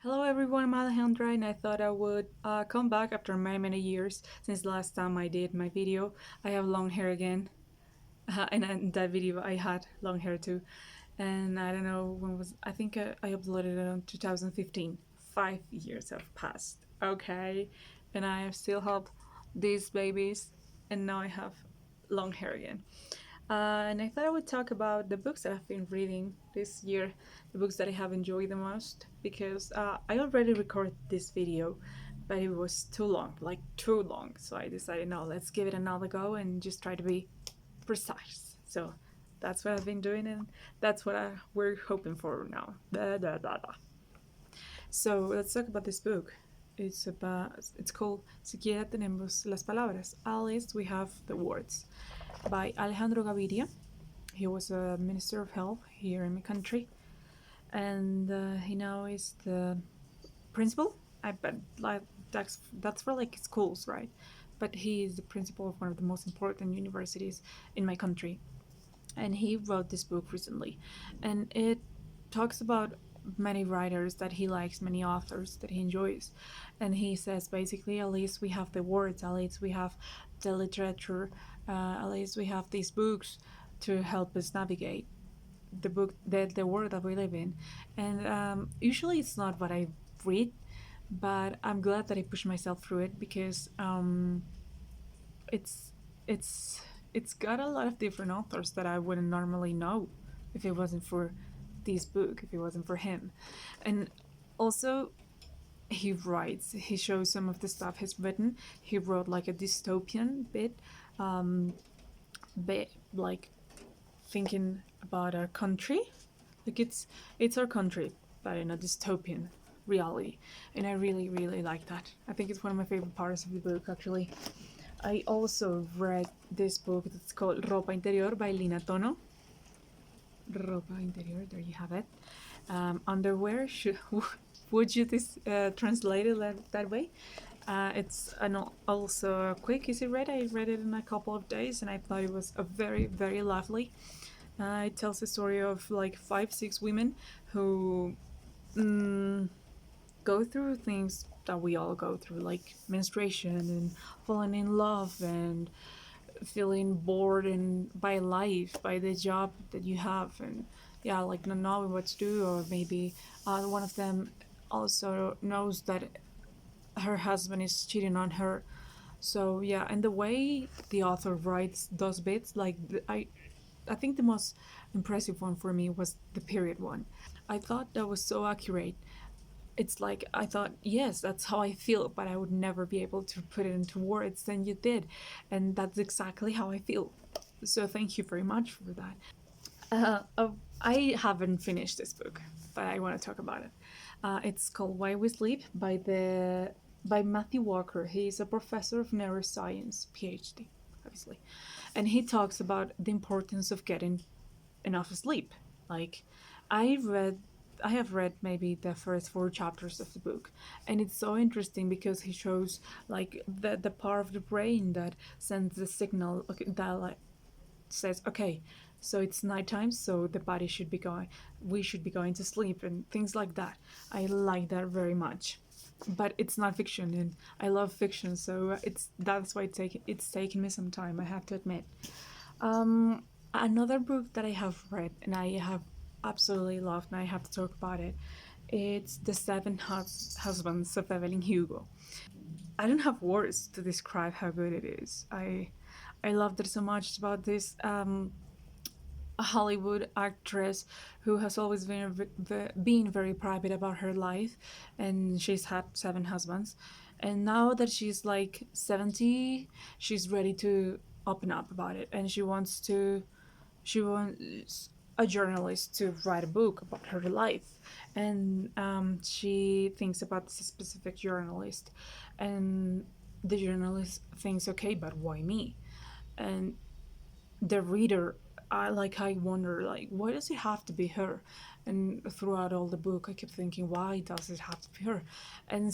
Hello everyone, I'm Alejandra and I thought I would come back after many years since the last time I did my video. I have long hair again, and in that video I had long hair too. And I don't know when was, I think I uploaded it on 2015. 5 years have passed, okay? And I still have these babies and now I have long hair again. And I thought I would talk about the books that I've been reading this year, the books that I have enjoyed the most, because I already recorded this video, but it was too long, like too long. So I decided, no, let's give it another go and just try to be precise. So that's what I've been doing, and that's what we're hoping for now. Da, da, da, da. So let's talk about this book. It's called Siquiera tenemos las palabras. At least we have the words, by Alejandro Gaviria. He was a minister of health here in my country, and he now is the principal. I bet like that's for like schools, right? But he is the principal of one of the most important universities in my country, and he wrote this book recently, and it talks about many writers that he likes, many authors that he enjoys, and he says basically, at least we have the words, at least we have the literature, at least we have these books to help us navigate the world that we live in. And usually it's not what I read, but I'm glad that I pushed myself through it because it's it's it's got a lot of different authors that I wouldn't normally know if it wasn't for this book, if it wasn't for him. And also, he shows some of the stuff he's written. He wrote like a dystopian um, bit like thinking about our country, like it's our country, but in a dystopian reality, and I really like that. I think it's one of my favorite parts of the book, actually. I also read this book that's called Ropa Interior by Lina Tono. Ropa Interior, there you have it. Underwear, would you translate it that way? It's also a quick, easy read. I read it in a couple of days and I thought it was a very lovely. It tells the story of like 5, 6 women who mm, go through things that we all go through, like menstruation and falling in love and feeling bored and by life, by the job that you have, and yeah, like not knowing what to do, or maybe one of them also knows that her husband is cheating on her. So yeah, and the way the author writes those bits, like I think the most impressive one for me was the period one. I thought that was so accurate. It's like I thought, yes, that's how I feel, but I would never be able to put it into words, and you did, and that's exactly how I feel. So thank you very much for that. I haven't finished this book, but I want to talk about it. It's called Why We Sleep by Matthew Walker. He's a professor of neuroscience, PhD, obviously, and he talks about the importance of getting enough sleep. Like, I read I have read maybe the first 4 chapters of the book, and it's so interesting because he shows like the part of the brain that sends the signal, okay, that like says, okay, so it's nighttime, so the body should be going, we should be going to sleep, and things like that. I like that very much, but it's not fiction, and I love fiction, so that's why it's taken me some time, I have to admit. Another book that I have read and I have absolutely loved, and I have to talk about it. It's The Seven Husbands of Evelyn Hugo. I don't have words to describe how good it is. I loved it so much. It's about this Hollywood actress who has always been very private about her life, and she's had 7 husbands. And now that she's like 70, she's ready to open up about it, and she wants a journalist to write a book about her life, and she thinks about this specific journalist, and the journalist thinks, okay, but why me? And the reader, I wonder, like, why does it have to be her? And throughout all the book I kept thinking, why does it have to be her? And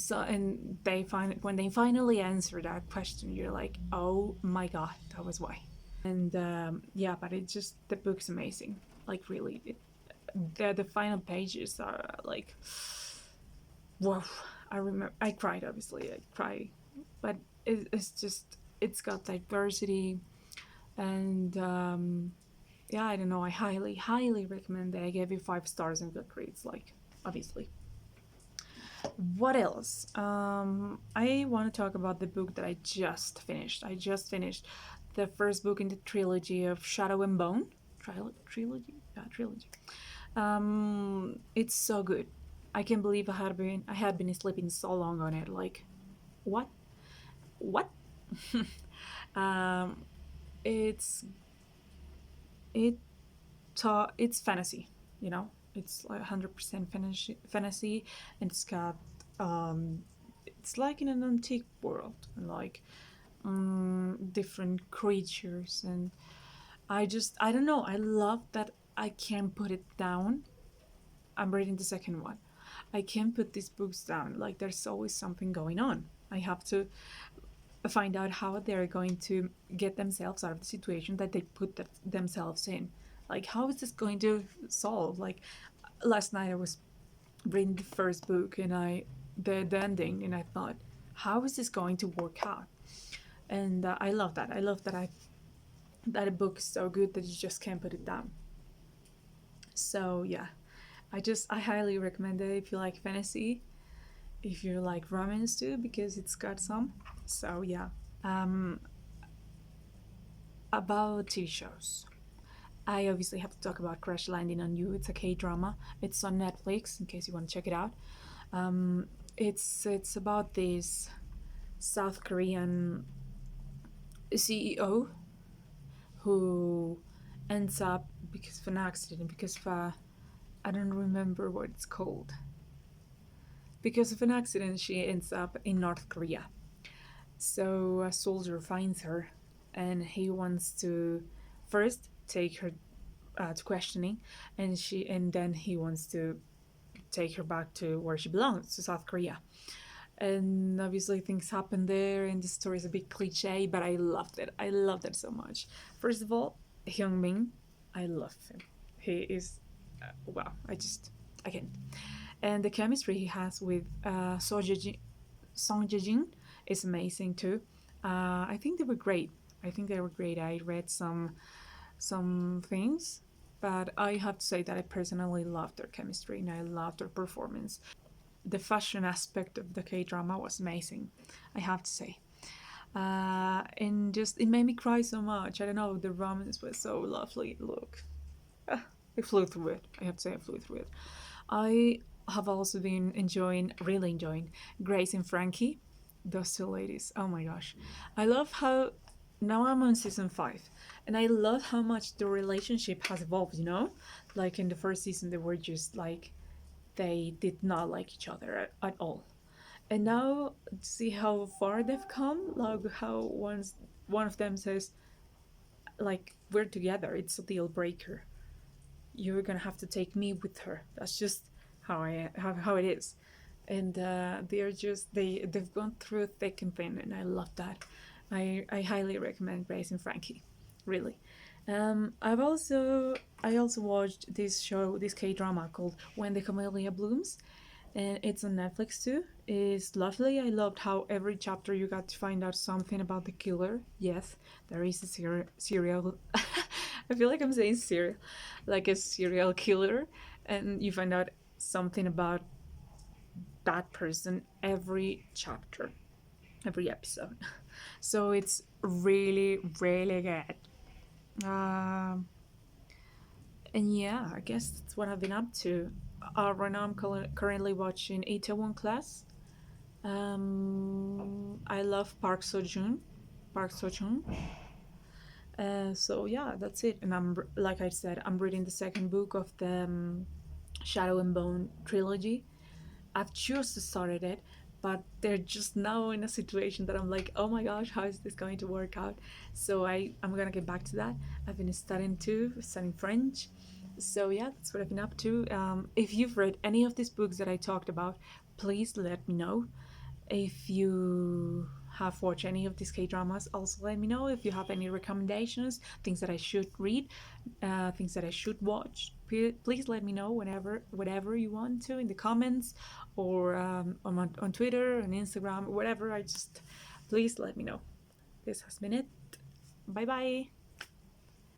when they finally answer that question, you're like, oh my god, that was why. And yeah, but it's just, the book's amazing, like really. The final pages are like, Whoa, I remember I cried. Obviously, I cried, but it's just it's got diversity and yeah, I don't know. I highly recommend it. I gave you 5 stars in Goodreads. Like, obviously. What else? I want to talk about the book that I just finished. I just finished the first book in the trilogy of Shadow and Bone. Trilogy? Yeah, trilogy. It's so good. I can't believe I had been sleeping so long on it. Like, what? What? um, it's it it's fantasy. You know, it's like 100% fantasy, and it's like in an antique world, and like different creatures, and I don't know. I love that I can't put it down. I'm reading the second one. I can't put these books down. Like there's always something going on. I have to find out how they're going to get themselves out of the situation that they put themselves in. Like how is this going to solve? Like last night I was reading the first book and the ending, and I thought, how is this going to work out? And I love that. I love that a book is so good that you just can't put it down. So yeah, I highly recommend it if you like fantasy, if you like romance too, because it's got some. So yeah. Um, about TV shows, I obviously have to talk about Crash Landing on You. It's a K drama. It's on Netflix in case you want to check it out. Um, it's about this South Korean CEO who ends up because of an accident, because of I don't remember what it's called. Because of an accident, she ends up in North Korea. So a soldier finds her, and he wants to first take her to questioning, and then he wants to take her back to where she belongs, to South Korea. And obviously things happen there, and the story is a bit cliche, but I loved it. I loved it so much. First of all, Hyung Min, I love him. He is, wow. I can't. And the chemistry he has with Song Ji-jin is amazing too. I think they were great. I think they were great. I read some things, but I have to say that I personally loved their chemistry and I loved their performance. The fashion aspect of the K drama was amazing, I have to say. And just it made me cry so much. I don't know, the romance was so lovely. Look, I flew through it. I have to say, I flew through it. I have also been really enjoying Grace and Frankie. Those two ladies. Oh my gosh. I love how now I'm on season 5, and I love how much the relationship has evolved, you know? Like in the first season, they were just like, they did not like each other at all. And now, see how far they've come? Like, how one of them says, like, we're together, it's a deal breaker. You're gonna have to take me with her. That's just how it is. And they're just they've gone through thick and thin, and I love that. I highly recommend Grace and Frankie, really. I also watched this show, this K drama called When the Camellia Blooms, and it's on Netflix too. It's lovely. I loved how every chapter you got to find out something about the killer. Yes, there is a serial. I feel like I'm saying serial, like a serial killer, and you find out something about that person every chapter, every episode. So it's really, really good. Um, and yeah, I guess that's what I've been up to. Right now, I'm currently watching Itaewon Class. I love Park Seo Joon. Park Seo Joon. So yeah, that's it. And I'm like I said, I'm reading the second book of the Shadow and Bone trilogy. I've just started it, but they're just now in a situation that I'm like, oh my gosh, how is this going to work out? So I'm gonna get back to that. I've been studying too, studying French. So yeah, that's what I've been up to. If you've read any of these books that I talked about, please let me know. If you have watched any of these K-dramas, also let me know if you have any recommendations, things that I should read, things that I should watch. Please let me know whatever you want to in the comments, or on Twitter, on Instagram, whatever. Please let me know. This has been it. Bye bye.